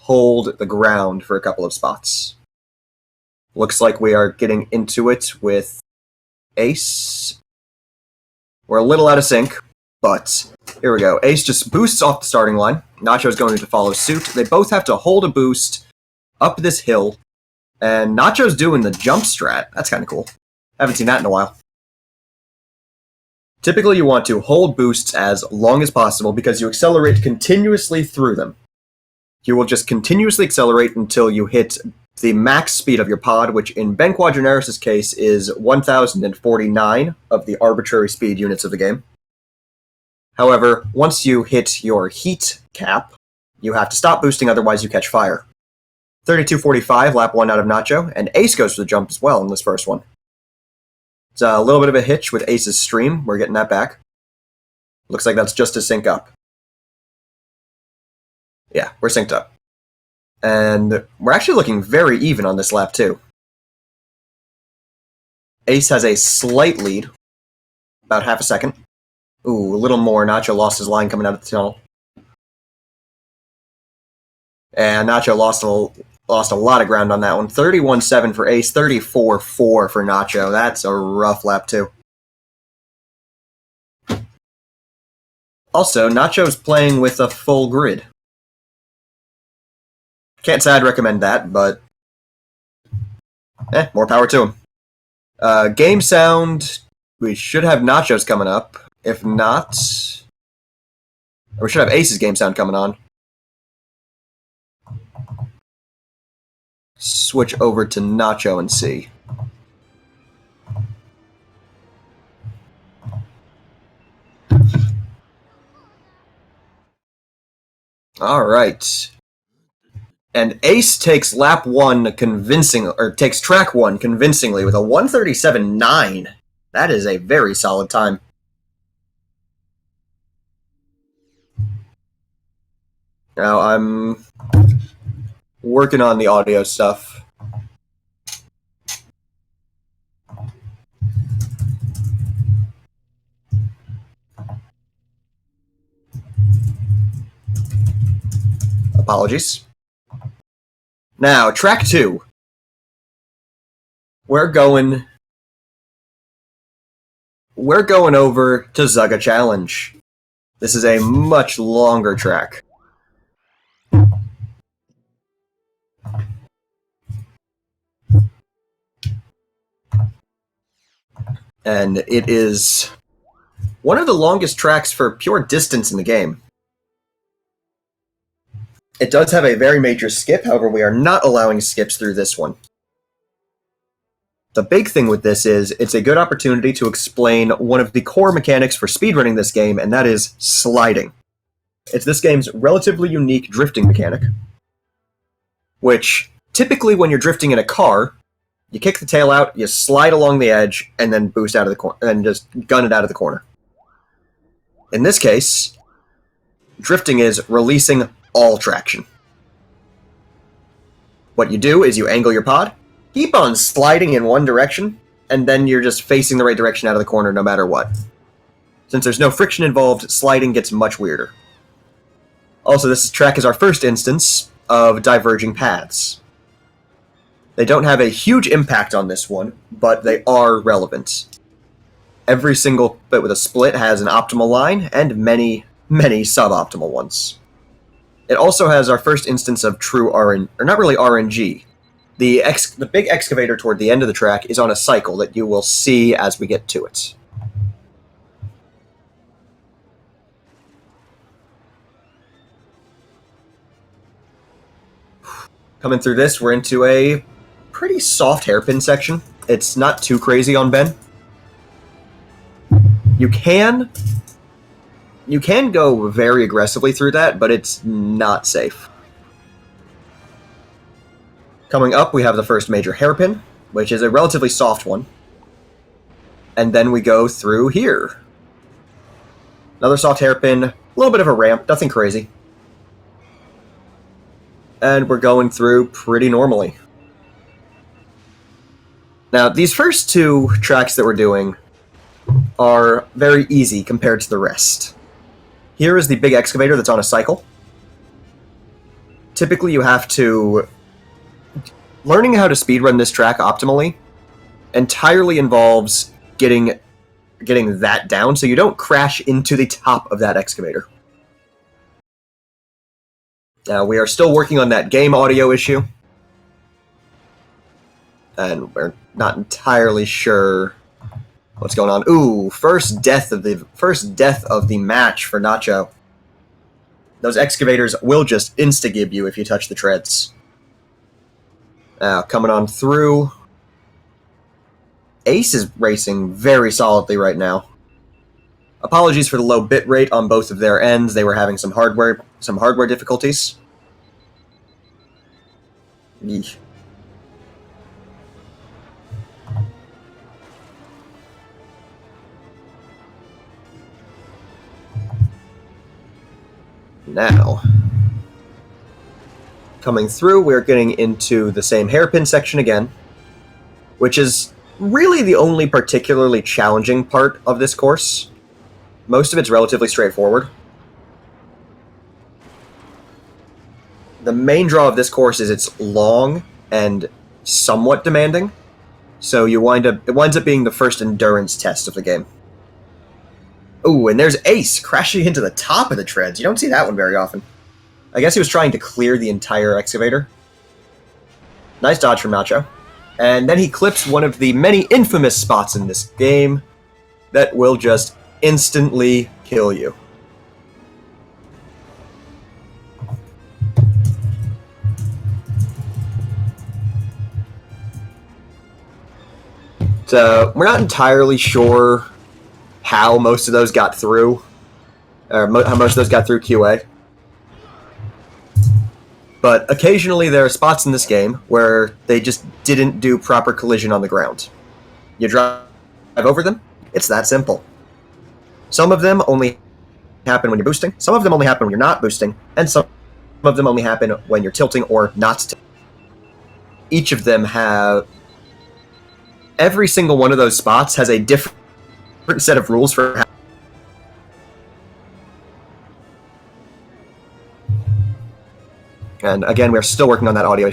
hold the ground for a couple of spots. Looks like we are getting into it with Ace. We're a little out of sync, but here we go. Ace just boosts off the starting line. Nacho's going to follow suit. They both have to hold a boost up this hill, and Nacho's doing the jump strat. That's kind of cool. Haven't seen that in a while. Typically, you want to hold boosts as long as possible because you accelerate continuously through them. You will just continuously accelerate until you hit the max speed of your pod, which in Ben Quadranaris' case is 1,049 of the arbitrary speed units of the game. However, once you hit your heat cap, you have to stop boosting, otherwise you catch fire. 32.45, lap 1 out of Nacho, and Ace goes for the jump as well in this first one. It's a little bit of a hitch with Ace's stream. We're getting that back. Looks like that's just to sync up. Yeah, we're synced up. And we're actually looking very even on this lap, too. Ace has a slight lead, about half a second. Ooh, a little more. Nacho lost his line coming out of the tunnel. And Nacho lost a lot of ground on that one. 31.7 for Ace, 34.4 for Nacho. That's a rough lap, too. Also, Nacho's playing with a full grid. Can't say I'd recommend that, but more power to him. Game sound, we should have Nacho's coming up. If not, or we should have Ace's game sound coming on. Switch over to Nacho and see. All right. And Ace takes lap 1 takes track 1 convincingly with a 1:37.9. That is a very solid time. Now I'm working on the audio stuff. Apologies. Now, track 2. We're going over to Zugga Challenge. This is a much longer track. And it is one of the longest tracks for pure distance in the game. It does have a very major skip, however we are not allowing skips through this one. The big thing with this is, it's a good opportunity to explain one of the core mechanics for speedrunning this game, and that is sliding. It's this game's relatively unique drifting mechanic, which, typically when you're drifting in a car, you kick the tail out, you slide along the edge, and then boost out of the corner, and just gun it out of the corner. In this case, drifting is releasing all traction. What you do is you angle your pod, keep on sliding in one direction, and then you're just facing the right direction out of the corner no matter what. Since there's no friction involved, sliding gets much weirder. Also, this track is our first instance of diverging paths. They don't have a huge impact on this one, but they are relevant. Every single bit with a split has an optimal line, and many, many suboptimal ones. It also has our first instance of true not really RNG. The big excavator toward the end of the track is on a cycle that you will see as we get to it. Coming through this, we're into a pretty soft hairpin section. It's not too crazy on Ben. You can go very aggressively through that, but it's not safe. Coming up, we have the first major hairpin, which is a relatively soft one. And then we go through here. Another soft hairpin, a little bit of a ramp, nothing crazy. And we're going through pretty normally. Now, these first two tracks that we're doing are very easy compared to the rest. Here is the big excavator that's on a cycle. typically you have to... Learning how to speedrun this track optimally entirely involves getting that down so you don't crash into the top of that excavator. We are still working on that game audio issue, and we're not entirely sure what's going on. Ooh, first death of the match for Nacho. Those excavators will just insta-gib you if you touch the treads. Coming on through. Ace is racing very solidly right now. Apologies for the low bitrate on both of their ends. They were having some hardware difficulties. Yeesh. Now, coming through, we're getting into the same hairpin section again, which is really the only particularly challenging part of this course. Most of it's relatively straightforward. The main draw of this course is it's long and somewhat demanding, so it winds up being the first endurance test of the game. Ooh, and there's Ace crashing into the top of the treads. You don't see that one very often. I guess he was trying to clear the entire excavator. Nice dodge from Nacho. And then he clips one of the many infamous spots in this game that will just instantly kill you. So, we're not entirely sure how most of those got through, or how most of those got through QA. But occasionally there are spots in this game where they just didn't do proper collision on the ground. You drive over them, it's that simple. Some of them only happen when you're boosting, some of them only happen when you're not boosting, and some of them only happen when you're tilting or not tilting. Each of them have... Every single one of those spots has a different set of rules for how... And again, we're still working on that audio.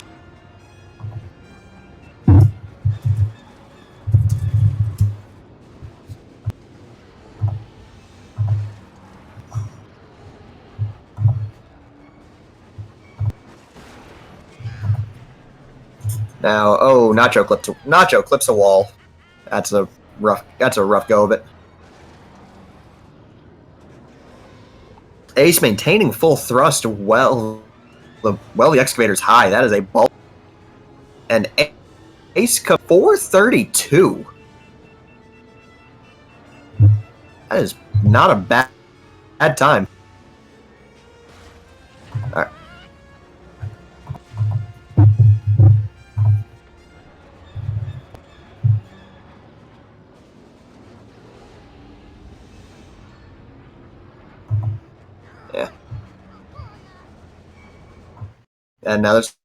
Now, oh, Nacho clips a wall. That's a rough go of it. Ace maintaining full thrust well the excavator's high. That is a ball. And Ace 432. That is not a bad time. Alright. Yeah. And now there's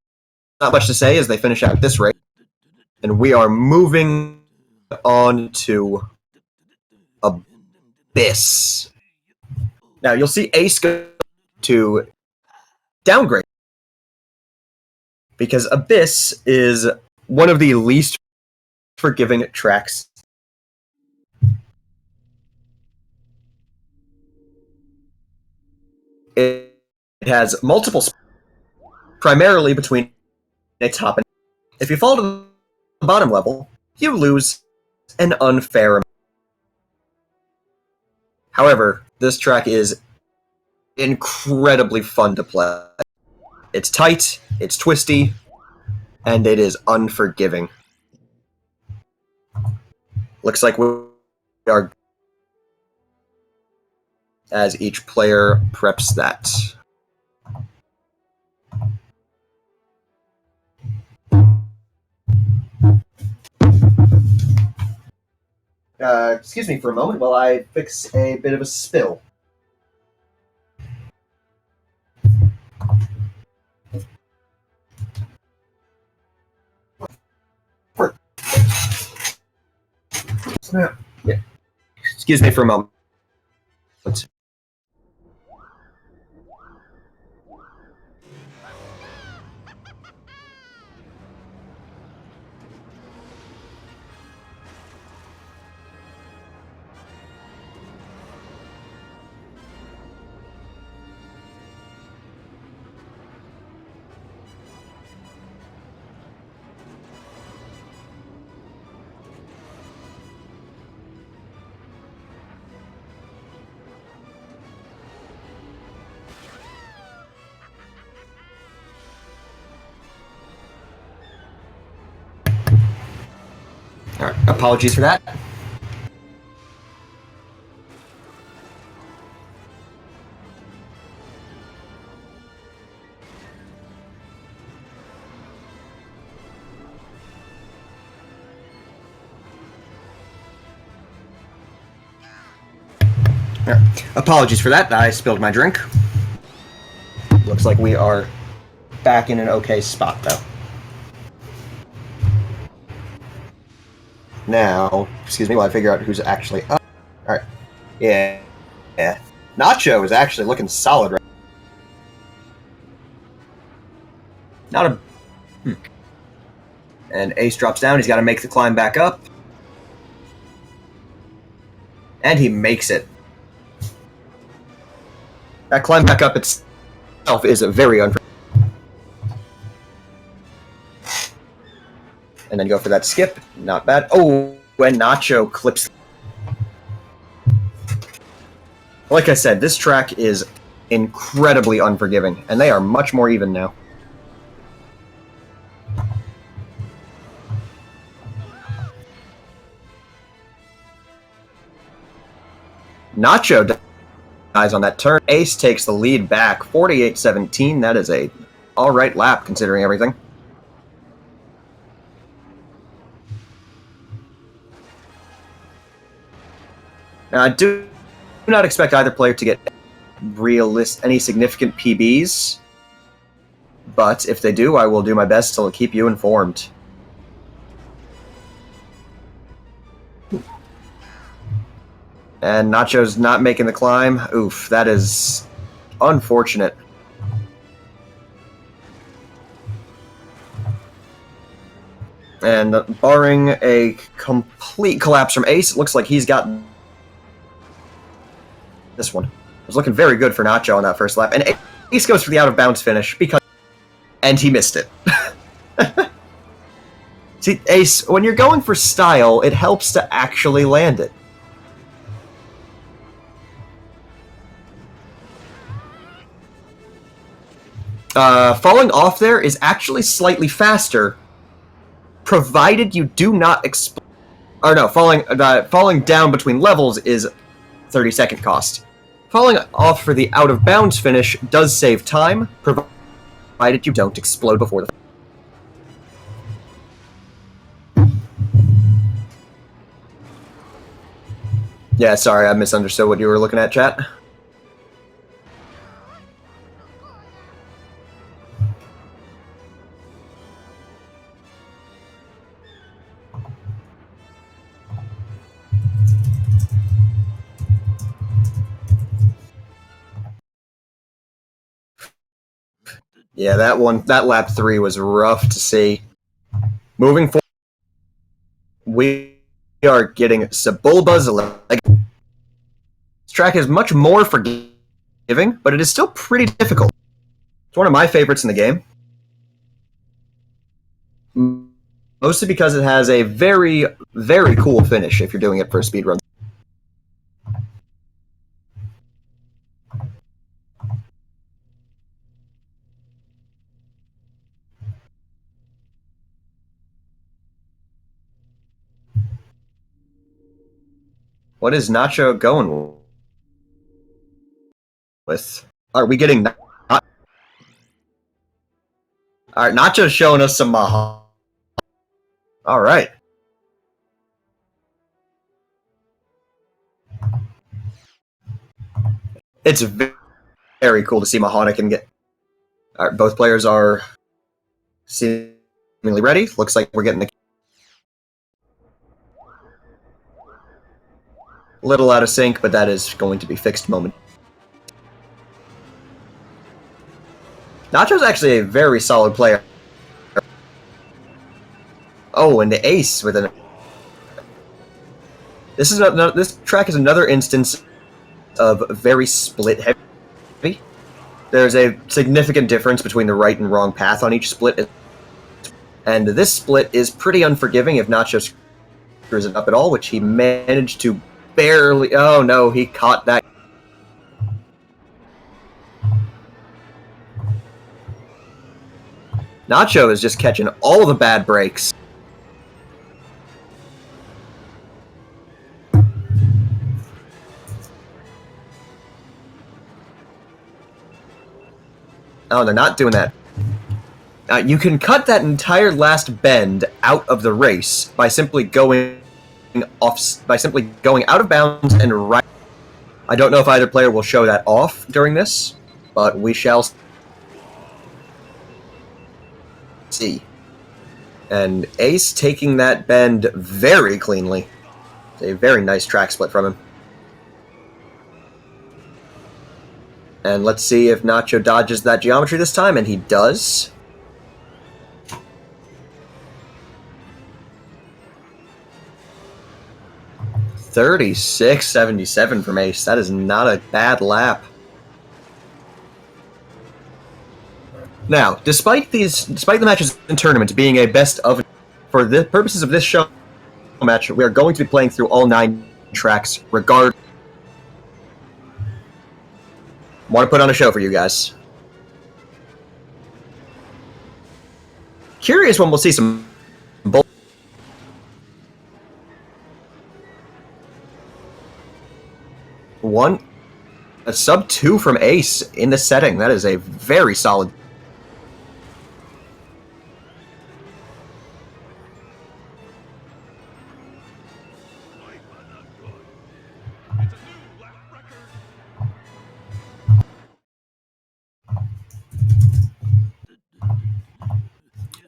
not much to say as they finish out this race. And we are moving on to Abyss. Now you'll see Ace go to downgrade, because Abyss is one of the least forgiving tracks. It has multiple spots, primarily between a top and... If you fall to the bottom level, you lose an unfair amount. However, this track is incredibly fun to play. It's tight, it's twisty, and it is unforgiving. Looks like we are... as each player preps that. Excuse me for a moment while I fix a bit of a spill. Yeah. Excuse me for a moment. Apologies for that. Apologies for that. I spilled my drink. Looks like we are back in an okay spot, though. Now, excuse me while I figure out who's actually up. Alright. Yeah. Nacho is actually looking solid right now. Not a... And Ace drops down. He's got to make the climb back up. And he makes it. That climb back up itself is a very unforgiving. And then go for that skip. Not bad. Oh, when Nacho clips. Like I said, this track is incredibly unforgiving, and they are much more even now. Nacho dies on that turn. Ace takes the lead back. 48-17. That is a alright lap, considering everything. Now, I do not expect either player to get any significant PBs, but if they do, I will do my best to keep you informed. And Nacho's not making the climb. Oof, that is unfortunate. And barring a complete collapse from Ace, it looks like he's got this one. It was looking very good for Nacho on that first lap. And Ace goes for the out-of-bounds finish because... And he missed it. See, Ace, when you're going for style, it helps to actually land it. Falling off there is actually slightly faster, provided you do not explode. Or no, falling down between levels is 30-second cost. Falling off for the out-of-bounds finish does save time, provided you don't explode before the... Yeah, sorry, I misunderstood what you were looking at, chat. Yeah, that lap 3 was rough to see. Moving forward, we are getting Sebulba's leg. This track is much more forgiving, but it is still pretty difficult. It's one of my favorites in the game. Mostly because it has a very, very cool finish if you're doing it for a speedrun. What is Nacho going with? Are we getting... Alright, Nacho's showing us some Maha. Alright. It's very cool to see Mahana can get... Alright, both players are seemingly ready. Looks like we're getting the... Little out of sync, but that is going to be fixed moment. Nacho's actually a very solid player. Oh, and the Ace with an... This track is another instance of very split heavy. There's a significant difference between the right and wrong path on each split, and this split is pretty unforgiving if Nacho screws it up at all, which he managed to barely... Oh no, he caught that. Nacho is just catching all the bad breaks. No, they're not doing that. You can cut that entire last bend out of the race by simply going out of bounds and right. I don't know if either player will show that off during this, but we shall see. And Ace taking that bend very cleanly. It's a very nice track split from him. And let's see if Nacho dodges that geometry this time, and he does. $36.77 from Ace. That is not a bad lap. Now, despite the matches in tournament being a best of, for the purposes of this show match, we are going to be playing through all 9 tracks regardless. Want to put on a show for you guys. Curious when we'll see some bull. A sub 2 from Ace in the setting. That is a very solid.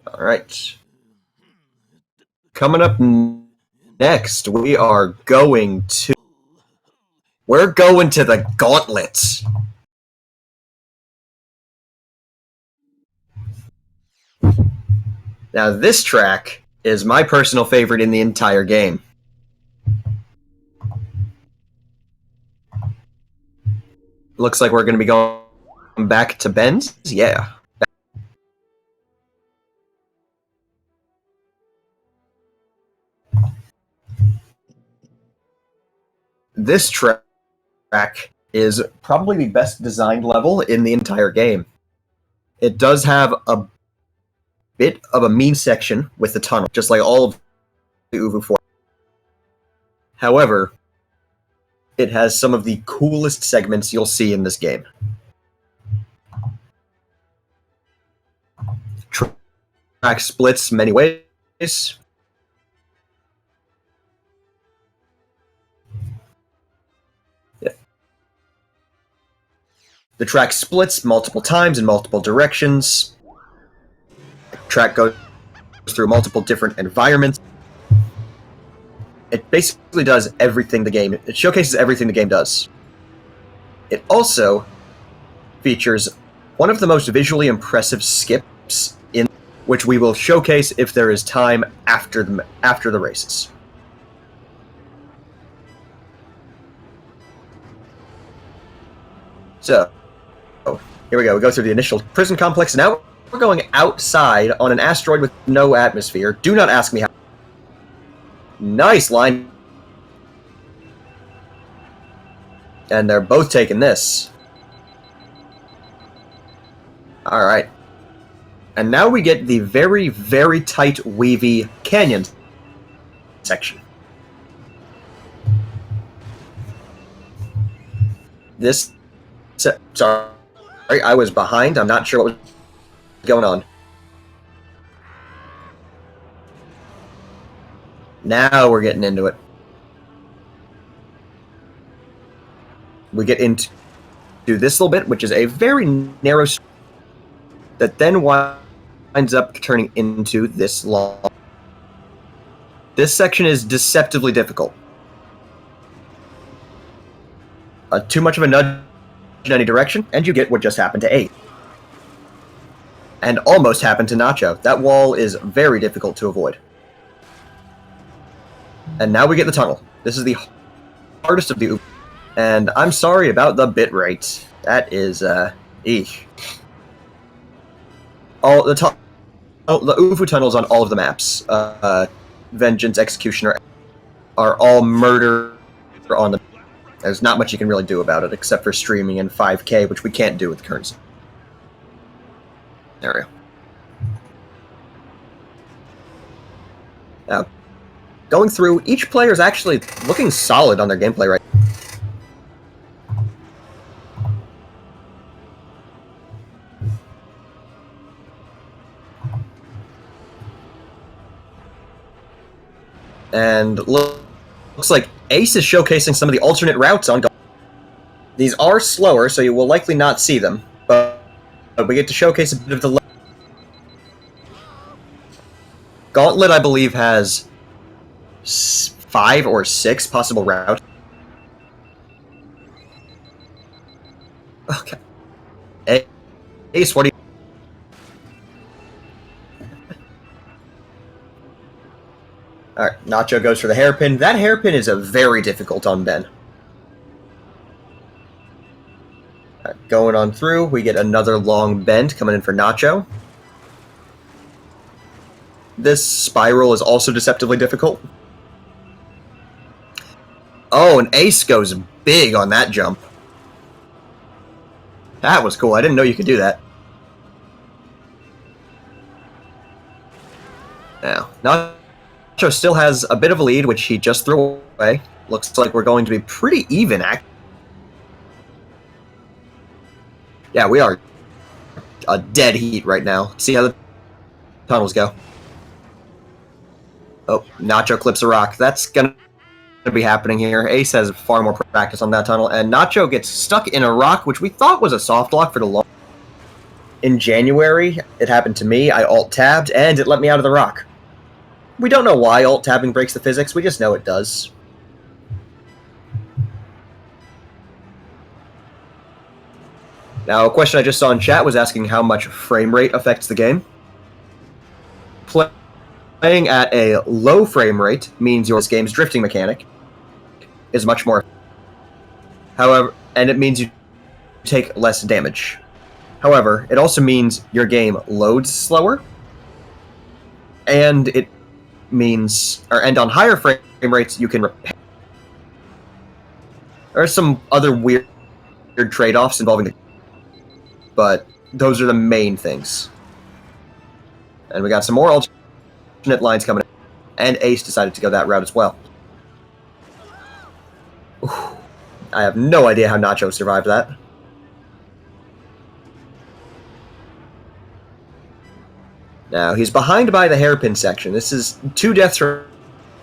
All right. Coming up next, we're going to the Gauntlets. Now, this track is my personal favorite in the entire game. Looks like we're going to be going back to bends. Yeah. This track is probably the best designed level in the entire game. It does have a bit of a mean section with the tunnel, just like all of the Uvu 4. However, it has some of the coolest segments you'll see in this game. Track splits many ways. The track splits multiple times in multiple directions. The track goes through multiple different environments. It basically does everything it showcases everything the game does. It also features one of the most visually impressive skips in which we will showcase if there is time after the races. So, here we go. We go through the initial prison complex. Now we're going outside on an asteroid with no atmosphere. Do not ask me how. Nice line. And they're both taking this. Alright. And now we get the very, very tight, weavy canyon section. Sorry, I was behind. I'm not sure what was going on. Now we're getting into it. We get into this little bit, which is a very narrow that then winds up turning into this long. This section is deceptively difficult. Too much of a nudge in any direction, and you get what just happened to Ace. And almost happened to Nacho. That wall is very difficult to avoid. And now we get the tunnel. This is the hardest of the and I'm sorry about the bitrate. That is, eek. All the Uvu tunnels on all of the maps, Vengeance, Executioner, are all murder on the. There's not much you can really do about it, except for streaming in 5K, which we can't do with the current. There we go. Now, going through, each player is actually looking solid on their gameplay right now. And looks like Ace is showcasing some of the alternate routes on Gauntlet. These are slower, so you will likely not see them, but we get to showcase a bit of the... Gauntlet, I believe, has 5 or 6 possible routes. Okay. Ace, what do you... Alright, Nacho goes for the hairpin. That hairpin is a very difficult on Ben. Alright, going on through, we get another long bend coming in for Nacho. This spiral is also deceptively difficult. Oh, and Ace goes big on that jump. That was cool. I didn't know you could do that. Now, Nacho still has a bit of a lead, which he just threw away. Looks like we're going to be pretty even, actually. Yeah, we are a dead heat right now. Let's see how the tunnels go. Oh, Nacho clips a rock. That's going to be happening here. Ace has far more practice on that tunnel, and Nacho gets stuck in a rock, which we thought was a soft lock for the long. In January, it happened to me. I alt-tabbed, and it let me out of the rock. We don't know why alt-tabbing breaks the physics, we just know it does. Now, a question I just saw in chat was asking how much frame rate affects the game. Playing at a low frame rate means your game's drifting mechanic is much more. However, and it means you take less damage. However, it also means your game loads slower, and it means, and on higher frame rates, you can repair. There are some other weird trade-offs involving the, but those are the main things. And we got some more alternate lines coming in, and Ace decided to go that route as well. Ooh, I have no idea how Nacho survived that. Now, he's behind by the hairpin section. This is 2 deaths from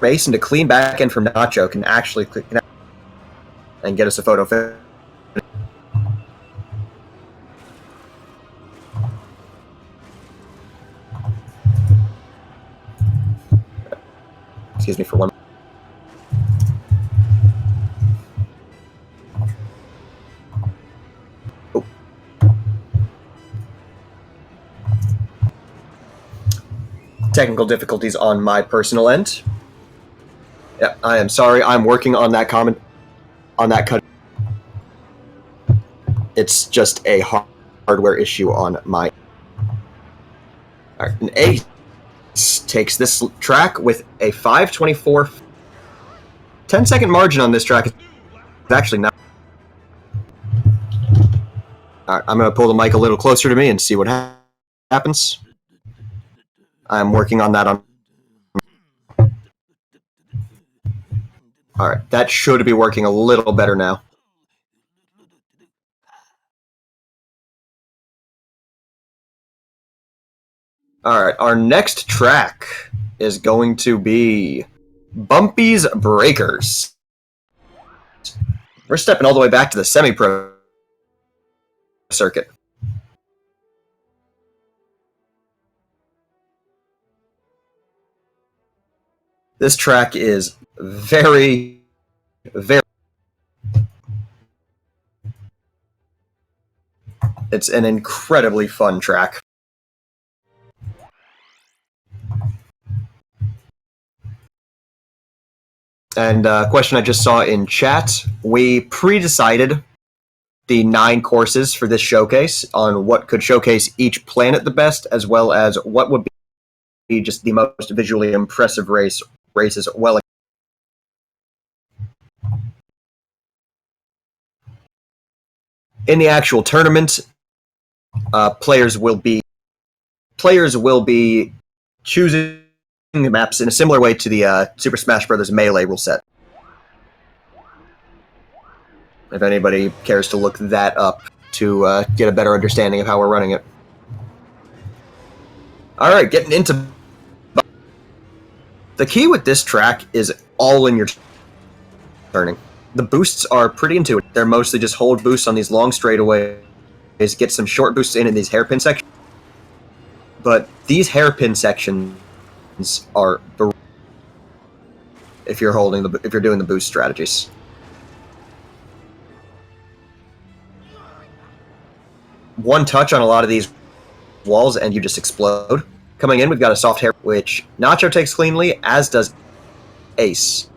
Ace, and a clean back end from Nacho can actually connect and get us a photo finish. Excuse me for one. Oh. Technical difficulties on my personal end. Yeah, I am sorry. I'm working on that comment, on that cut. It's just a hardware issue on my. All right, an Ace takes this track with a 5:24. 10-second margin on this track is actually not. All right, I'm going to pull the mic a little closer to me and see what happens. I'm working on that on. All right, that should be working a little better now. All right, our next track is going to be Bumpys Breakers. We're stepping all the way back to the semi-pro circuit. This track is very, very... It's an incredibly fun track. And a question I just saw in chat, we pre-decided the 9 courses for this showcase on what could showcase each planet the best, as well as what would be just the most visually impressive races well. In the actual tournament, players will be choosing maps in a similar way to the Super Smash Bros. Melee rule set. If anybody cares to look that up to get a better understanding of how we're running it. Alright, getting into The key with this track is all in your turning. The boosts are pretty intuitive. They're mostly just hold boosts on these long straightaways, get some short boosts in these hairpin sections. But these hairpin sections are if you're doing the boost strategies. One touch on a lot of these walls and you just explode. Coming in, we've got a soft hair, which Nacho takes cleanly, as does Ace.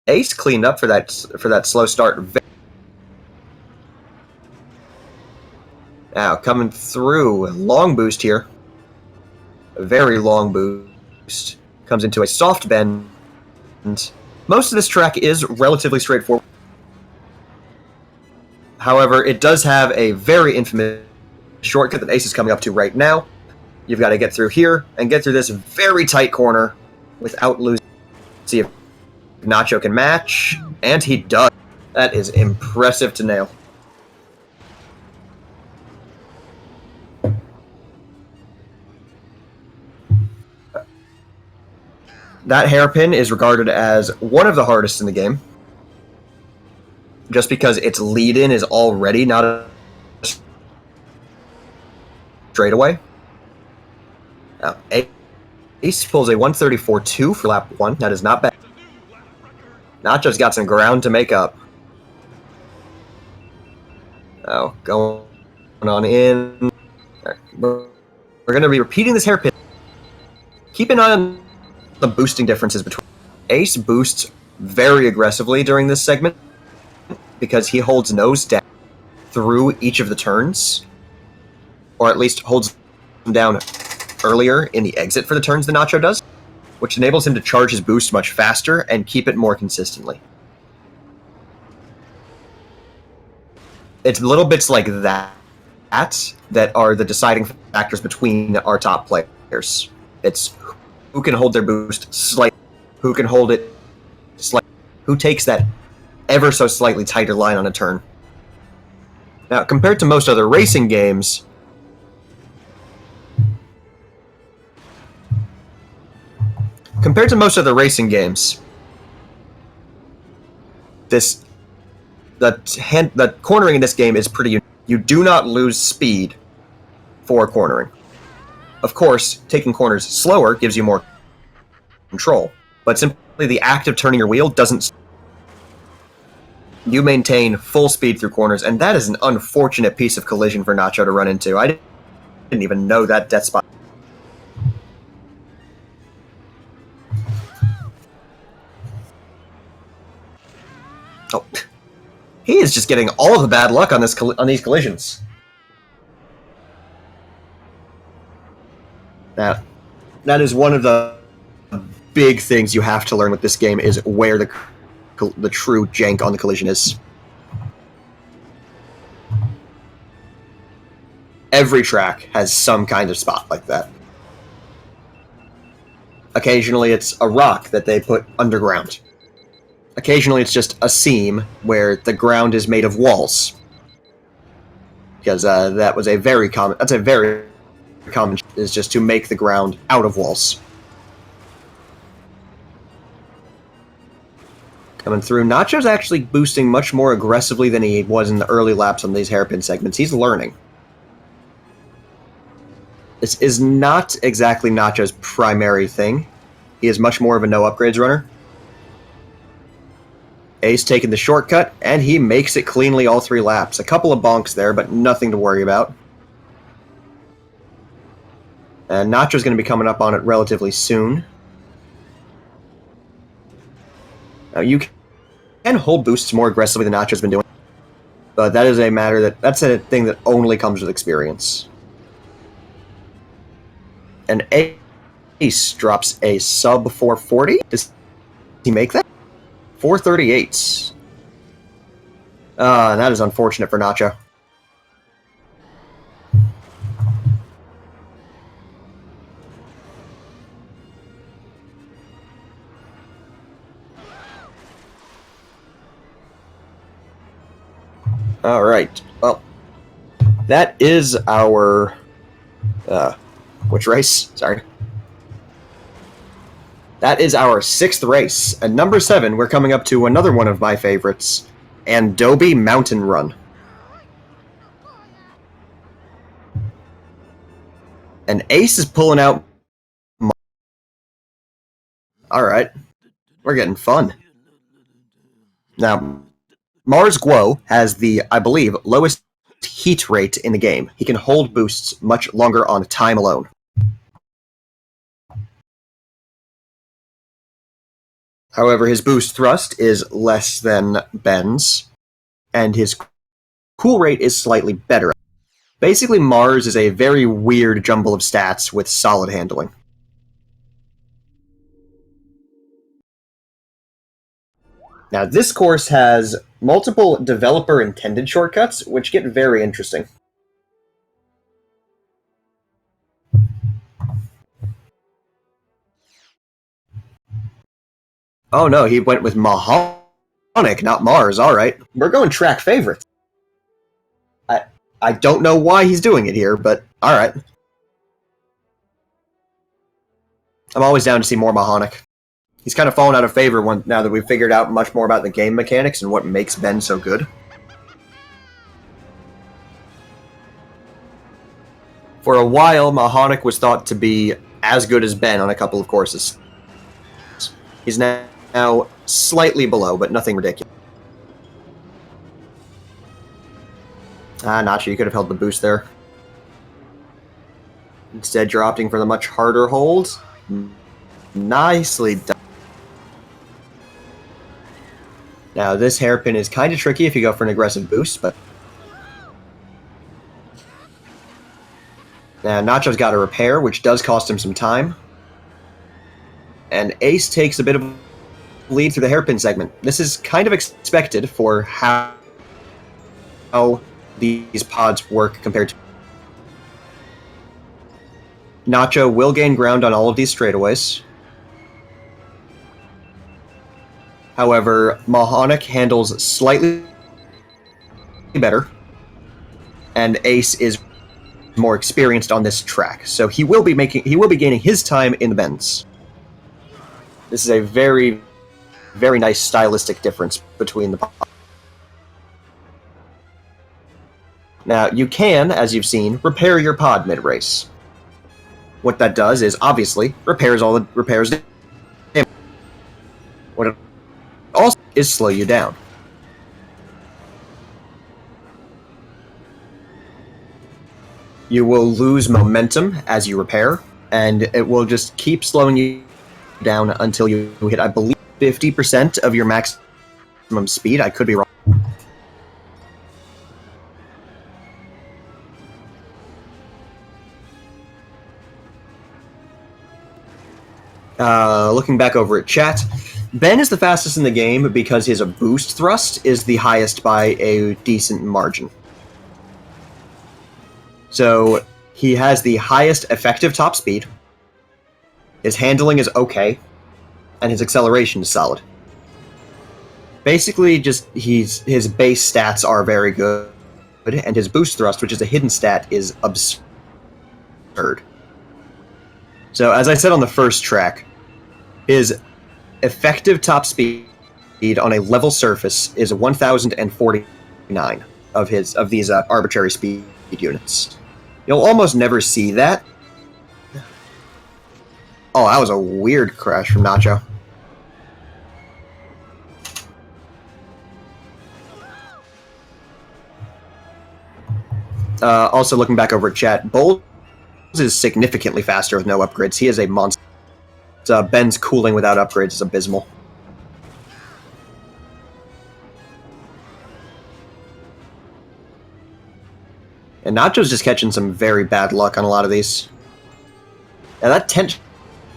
Ace cleaned up for that slow start. Now, coming through, long boost here. A very long boost. Comes into a soft bend. Most of this track is relatively straightforward. However, it does have a very infamous shortcut that Ace is coming up to right now. You've got to get through here and get through this very tight corner without losing. See if Nacho can match, and he does. That is impressive to nail. That hairpin is regarded as one of the hardest in the game, just because its lead-in is already not a straightaway. Now, Ace pulls a 134.2 for lap 1. That is not bad. Nacho's got some ground to make up. Now, going on in. Right. We're going to be repeating this hairpin. Keep an eye on the boosting differences between. Ace boosts very aggressively during this segment because he holds nose down through each of the turns, or at least holds them down earlier in the exit for the turns than Nacho does, which enables him to charge his boost much faster and keep it more consistently. It's little bits like that are the deciding factors between our top players. It's who can hold their boost slightly, who can hold it slightly, who takes that ever so slightly tighter line on a turn. Now, compared to most other racing games, the cornering in this game is pretty unique. You do not lose speed for cornering. Of course, taking corners slower gives you more control, but simply the act of turning your wheel doesn't. You maintain full speed through corners, and that is an unfortunate piece of collision for Nacho to run into. I didn't even know that death spot. Oh, he is just getting all of the bad luck on these collisions. That is one of the big things you have to learn with this game, is where the true jank on the collision is. Every track has some kind of spot like that. Occasionally it's a rock that they put underground. Occasionally it's just a seam where the ground is made of walls. Because that's a very common, is just to make the ground out of walls. Coming through, Nacho's actually boosting much more aggressively than he was in the early laps on these hairpin segments. He's learning. This is not exactly Nacho's primary thing. He is much more of a no upgrades runner. Ace taking the shortcut, and he makes it cleanly all 3 laps. A couple of bonks there, but nothing to worry about. And Nacho's going to be coming up on it relatively soon. Now, you can hold boosts more aggressively than Nacho's been doing, but that is that's a thing that only comes with experience. And Ace drops a sub 440. Does he make that? 438. That is unfortunate for Nacho. All right. Well, that is our which race? Sorry. That is our 6th race. At number 7, we're coming up to another one of my favorites, and Dobey Mountain Run. And Ace is pulling out... Alright. We're getting fun. Now, Mars Guo has the, I believe, lowest heat rate in the game. He can hold boosts much longer on time alone. However, his boost thrust is less than Ben's, and his cool rate is slightly better. Basically, Mars is a very weird jumble of stats with solid handling. Now, this course has multiple developer-intended shortcuts, which get very interesting. Oh no, he went with Mahonic, not Mars. Alright. We're going track favorites. I don't know why he's doing it here, but alright. I'm always down to see more Mahonic. He's kind of fallen out of favor now that we've figured out much more about the game mechanics and what makes Ben so good. For a while, Mahonic was thought to be as good as Ben on a couple of courses. He's now slightly below, but nothing ridiculous. Nacho, you could have held the boost there. Instead, you're opting for the much harder hold. Nicely done. Now, this hairpin is kind of tricky if you go for an aggressive boost, but... Now, Nacho's got a repair, which does cost him some time. And Ace takes a bit of a lead through the hairpin segment. This is kind of expected for how these pods work compared to... Nacho will gain ground on all of these straightaways. However, Mahonic handles slightly better, and Ace is more experienced on this track, so he will be gaining his time in the bends. This is a very, very nice stylistic difference between the pods. Now, you can, as you've seen, repair your pod mid-race. What that does is, obviously, repairs damage. What it also is slow you down. You will lose momentum as you repair, and it will just keep slowing you down until you hit, I believe, 50% of your maximum speed. I could be wrong. Looking back over at chat, Ben is the fastest in the game because his boost thrust is the highest by a decent margin. So, he has the highest effective top speed, his handling is okay, and his acceleration is solid. Basically, just his base stats are very good, and his boost thrust, which is a hidden stat, is absurd. So, as I said on the first track, his effective top speed on a level surface is 1,049 of these arbitrary speed units. You'll almost never see that. Oh, that was a weird crash from Nacho. Also, looking back over at chat, Bowles is significantly faster with no upgrades. He is a monster. Ben's cooling without upgrades is abysmal. And Nacho's just catching some very bad luck on a lot of these. Now that 10th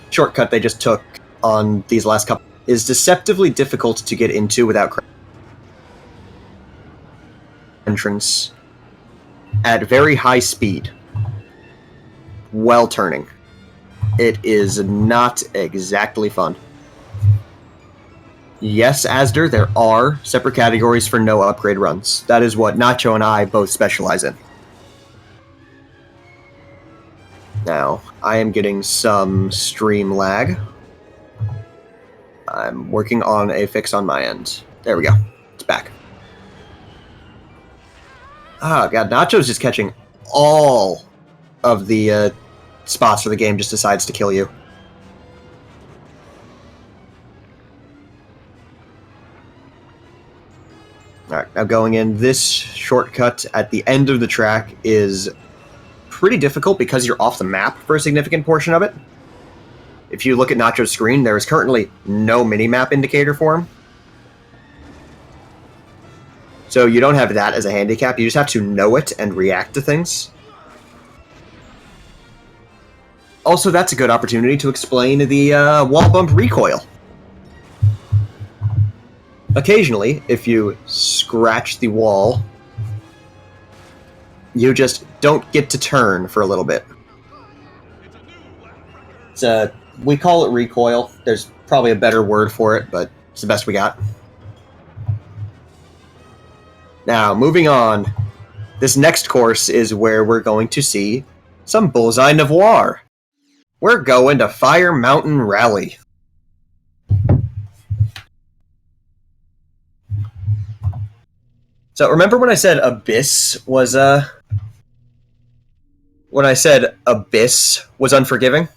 shortcut they just took on these last couple is deceptively difficult to get into without entrance at very high speed while turning. It is not exactly fun. Yes, Asder, there are separate categories for no upgrade runs. That is what Nacho and I both specialize in. Now, I am getting some stream lag. I'm working on a fix on my end. There we go. It's back. Ah, God, Nacho's just catching all of the spots where the game just decides to kill you. Alright, now going in, this shortcut at the end of the track is pretty difficult because you're off the map for a significant portion of it. If you look at Nacho's screen, there is currently no mini-map indicator for him. So you don't have that as a handicap, you just have to know it and react to things. Also, that's a good opportunity to explain the wall bump recoil. Occasionally, if you scratch the wall, you just don't get to turn for a little bit. We call it recoil. There's probably a better word for it, but it's the best we got. Now, moving on, this next course is where we're going to see some Bullseye Noir. We're going to Fire Mountain Rally. So remember when I said Abyss was unforgiving?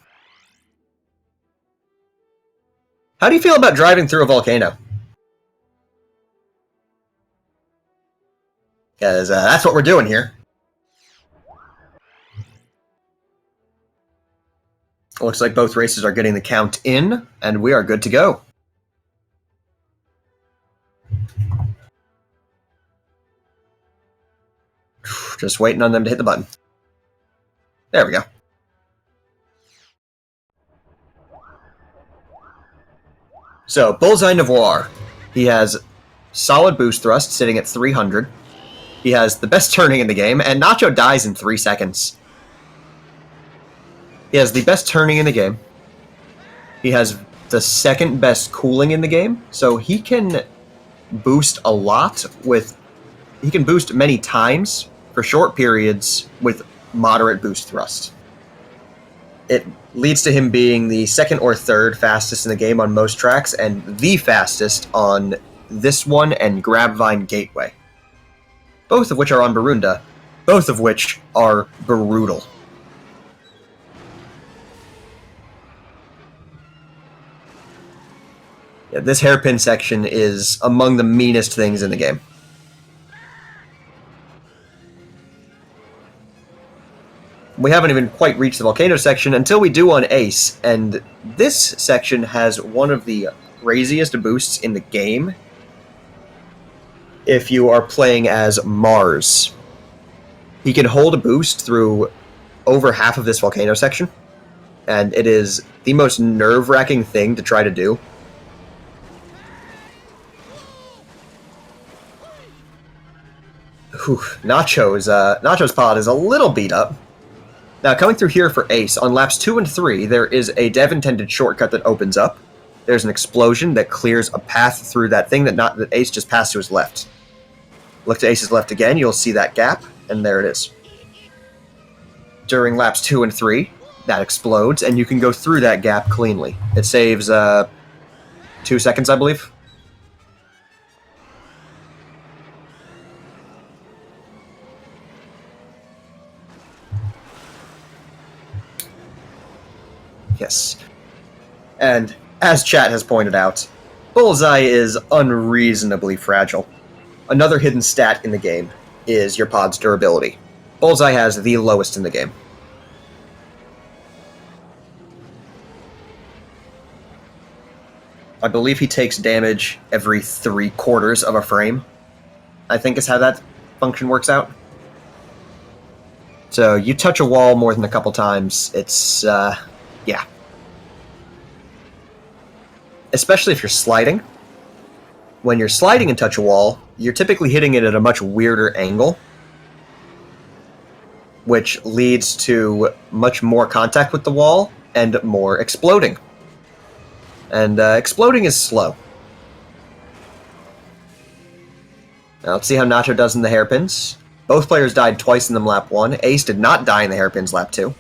How do you feel about driving through a volcano? Because that's what we're doing here. Looks like both races are getting the count in, and we are good to go. Just waiting on them to hit the button. There we go. So, Bullseye Noir. He has solid boost thrust, sitting at 300. He has the best turning in the game, and Nacho dies in 3 seconds. He has the best turning in the game. He has the second best cooling in the game, so he can boost a lot with... He can boost many times for short periods with moderate boost thrust. It leads to him being the second or third fastest in the game on most tracks, and the fastest on this one and Grabvine Gateway. Both of which are on Barunda, both of which are brutal. Yeah, this hairpin section is among the meanest things in the game. We haven't even quite reached the volcano section until we do on Ace, and this section has one of the craziest boosts in the game if you are playing as Mars. He can hold a boost through over half of this volcano section, and it is the most nerve-wracking thing to try to do. Whew, Nacho's pod is a little beat up. Now, coming through here for Ace, on laps 2 and 3, there is a dev-intended shortcut that opens up. There's an explosion that clears a path through that thing that Ace just passed to his left. Look to Ace's left again, you'll see that gap, and there it is. During laps 2 and 3, that explodes, and you can go through that gap cleanly. It saves 2 seconds, I believe. Yes. And, as chat has pointed out, Bullseye is unreasonably fragile. Another hidden stat in the game is your pod's durability. Bullseye has the lowest in the game. I believe he takes damage every 3/4 of a frame, I think is how that function works out. So, you touch a wall more than a couple times, it's, yeah. Especially if you're sliding. When you're sliding and touch a wall, you're typically hitting it at a much weirder angle, which leads to much more contact with the wall and more exploding. And exploding is slow. Now let's see how Nacho does in the hairpins. Both players died twice in them lap 1. Ace did not die in the hairpins lap 2.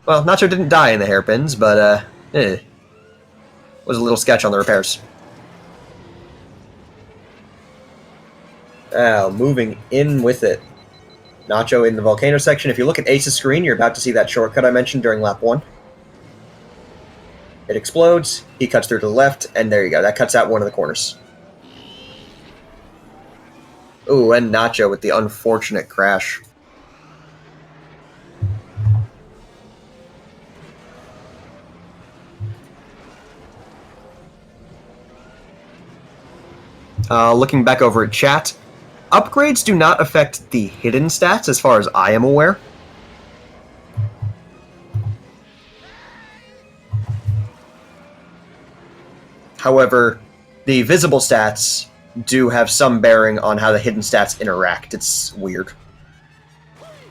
Well, Nacho didn't die in the hairpins, but, was a little sketch on the repairs. Now, moving in with it. Nacho in the volcano section. If you look at Ace's screen, you're about to see that shortcut I mentioned during lap 1. It explodes, he cuts through to the left, and there you go. That cuts out one of the corners. Ooh, and Nacho with the unfortunate crash. Looking back over at chat, upgrades do not affect the hidden stats as far as I am aware. However, the visible stats do have some bearing on how the hidden stats interact. It's weird.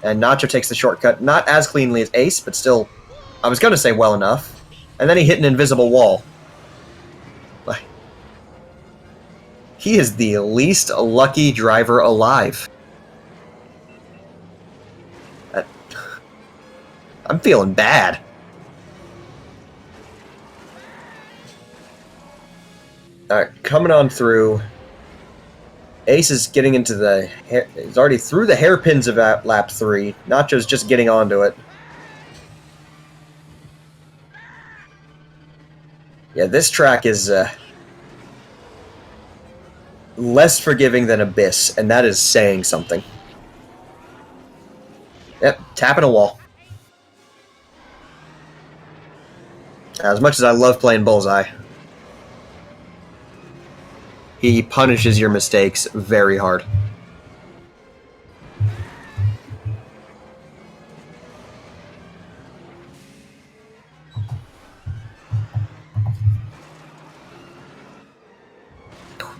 And Nacho takes the shortcut, not as cleanly as Ace, but still, I was going to say well enough. And then he hit an invisible wall. He is the least lucky driver alive. I'm feeling bad. Alright, coming on through. Ace is getting into the... He's already through the hairpins of lap 3. Nacho's just getting onto it. Yeah, this track is less forgiving than Abyss, and that is saying something. Yep, tapping a wall. As much as I love playing Bullseye, he punishes your mistakes very hard.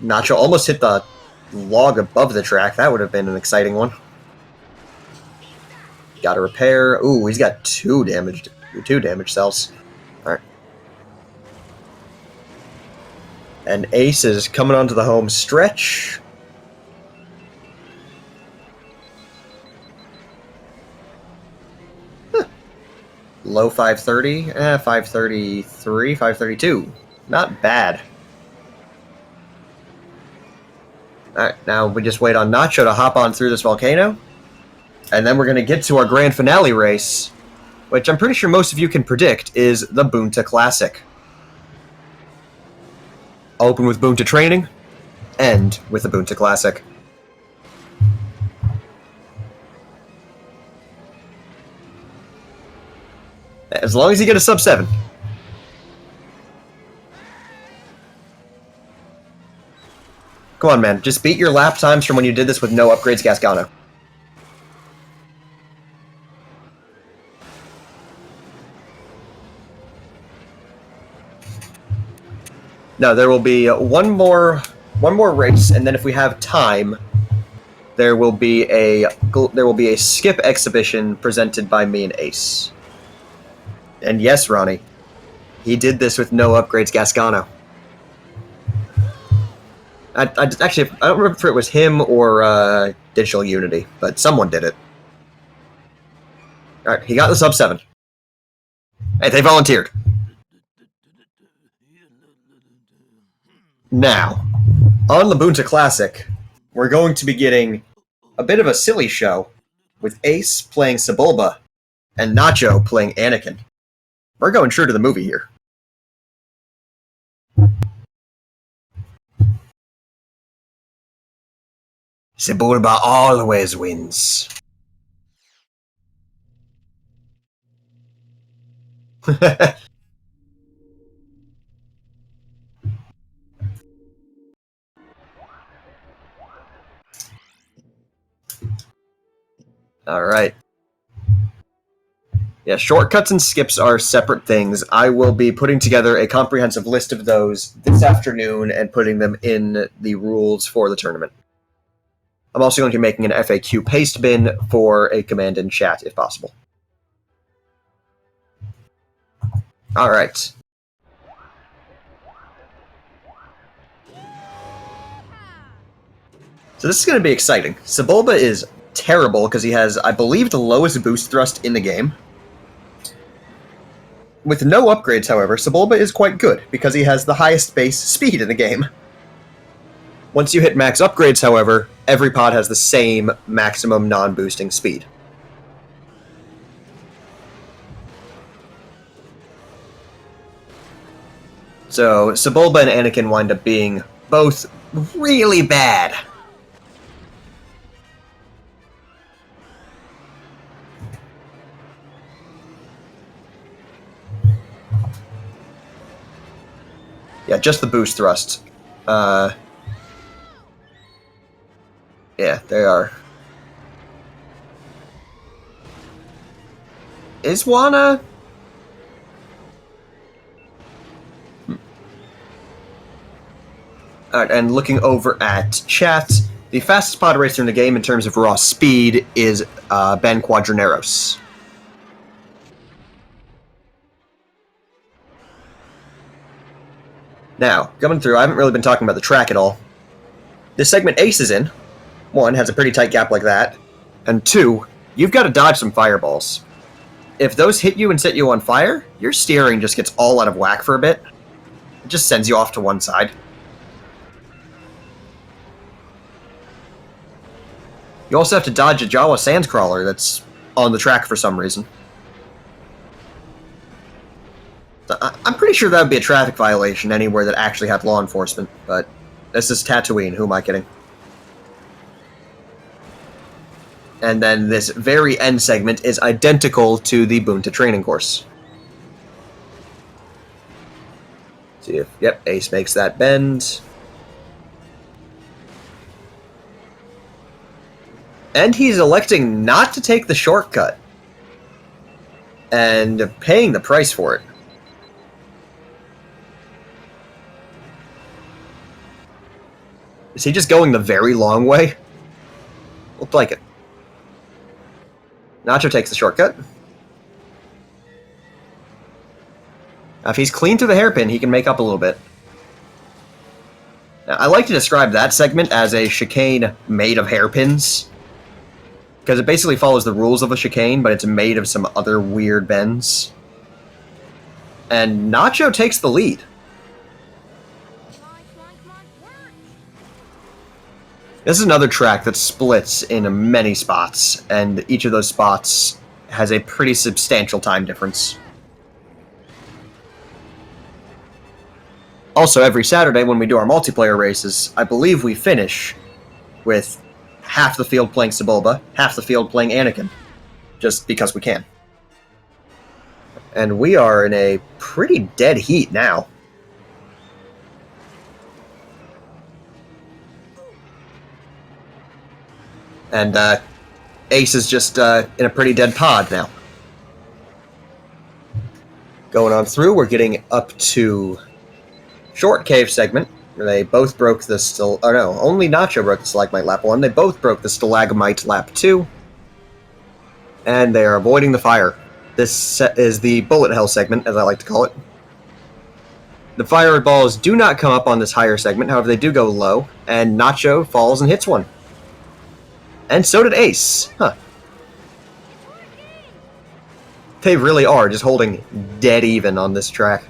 Nacho almost hit the log above the track. That would have been an exciting one. Got to repair. Ooh, he's got two damaged cells. All right. And Ace is coming onto the home stretch. Huh. Low 530, 533, 532. Not bad. Alright, now we just wait on Nacho to hop on through this volcano. And then we're going to get to our grand finale race, which I'm pretty sure most of you can predict is the Bunta Classic. Open with Bunta Training, end with the Bunta Classic. As long as you get a sub 7. Come on, man. Just beat your lap times from when you did this with no upgrades, Gasgano. No, there will be one more race, and then if we have time, there will be a skip exhibition presented by me and Ace. And yes, Ronnie, he did this with no upgrades, Gasgano. Actually, I don't remember if it was him or Digital Unity, but someone did it. Alright, he got the sub 7. Hey, they volunteered. Now, on the Bunta Classic, we're going to be getting a bit of a silly show with Ace playing Sebulba and Nacho playing Anakin. We're going true to the movie here. Sebulba always wins. Alright. Yeah, shortcuts and skips are separate things. I will be putting together a comprehensive list of those this afternoon and putting them in the rules for the tournament. I'm also going to be making an FAQ paste bin for a command in chat, if possible. Alright. So this is going to be exciting. Sebulba is terrible because he has, I believe, the lowest boost thrust in the game. With no upgrades, however, Sebulba is quite good, because he has the highest base speed in the game. Once you hit max upgrades, however, every pod has the same maximum non-boosting speed. So, Sebulba and Anakin wind up being both really bad. Yeah, just the boost thrust. Yeah, they are. Is Wana... Alright, and looking over at chat, the fastest pod racer in the game in terms of raw speed is Ben Quadraneros. Now, coming through, I haven't really been talking about the track at all. This segment Ace is in, one, has a pretty tight gap like that, and two, you've got to dodge some fireballs. If those hit you and set you on fire, your steering just gets all out of whack for a bit. It just sends you off to one side. You also have to dodge a Jawa Sandscrawler that's on the track for some reason. I'm pretty sure that would be a traffic violation anywhere that actually had law enforcement, but this is Tatooine, who am I kidding? And then this very end segment is identical to the Boonta training course. See if, yep, Ace makes that bend. And he's electing not to take the shortcut. And paying the price for it. Is he just going the very long way? Looked like it. Nacho takes the shortcut. Now, if he's clean through the hairpin, he can make up a little bit. Now, I like to describe that segment as a chicane made of hairpins. Because it basically follows the rules of a chicane, but it's made of some other weird bends. And Nacho takes the lead. This is another track that splits in many spots, and each of those spots has a pretty substantial time difference. Also, every Saturday when we do our multiplayer races, I believe we finish with half the field playing Sebulba, half the field playing Anakin, just because we can. And we are in a pretty dead heat now. And Ace is just in a pretty dead pod now. Going on through, we're getting up to short cave segment. They both broke the only Nacho broke the stalagmite lap 1. They both broke the stalagmite lap 2. And they are avoiding the fire. This is the bullet hell segment, as I like to call it. The fireballs do not come up on this higher segment, however they do go low, and Nacho falls and hits one. And so did Ace. Huh. They really are just holding dead even on this track.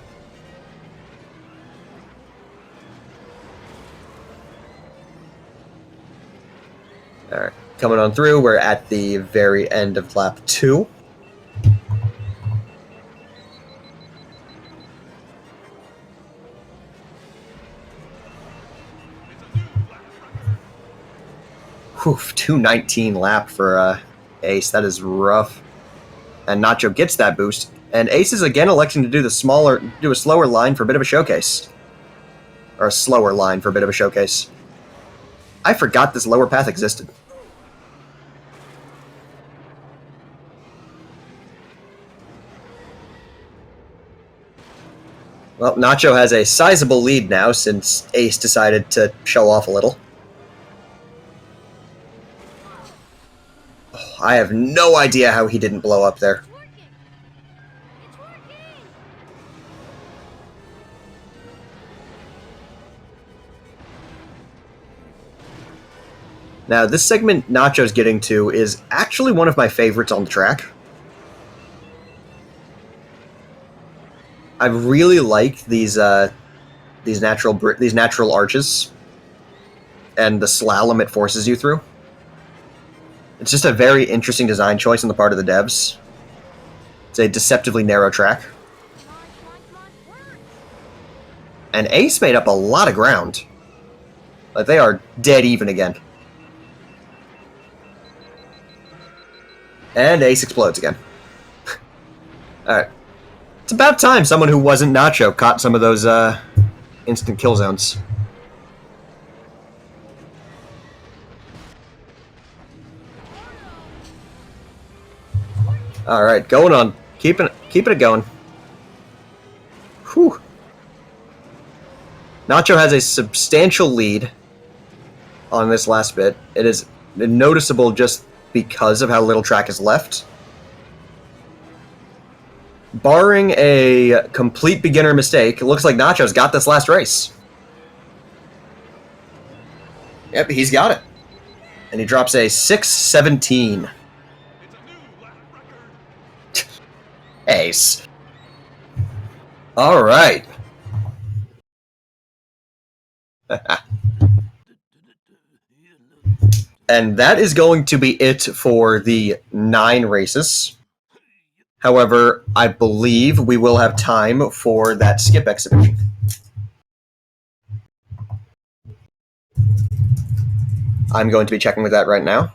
Alright, coming on through, we're at the very end of lap 2. Whew, 2:19 lap for Ace. That is rough. And Nacho gets that boost. And Ace is again electing to do a slower line for a bit of a showcase. Or a slower line for a bit of a showcase. I forgot this lower path existed. Well, Nacho has a sizable lead now since Ace decided to show off a little. Oh, I have no idea how he didn't blow up there. Now, this segment Nacho's getting to is actually one of my favorites on the track. I really like these natural arches and the slalom it forces you through. It's just a very interesting design choice on the part of the devs. It's a deceptively narrow track. And Ace made up a lot of ground. Like, they are dead even again. And Ace explodes again. Alright. It's about time someone who wasn't Nacho caught some of those instant kill zones. Alright, going on. Keeping it going. Whew. Nacho has a substantial lead on this last bit. It is noticeable just because of how little track is left. Barring a complete beginner mistake, it looks like Nacho's got this last race. Yep, he's got it. And he drops a 6:17. Ace. All right. And that is going to be it for the 9 races. However, I believe we will have time for that skip exhibition. I'm going to be checking with that right now.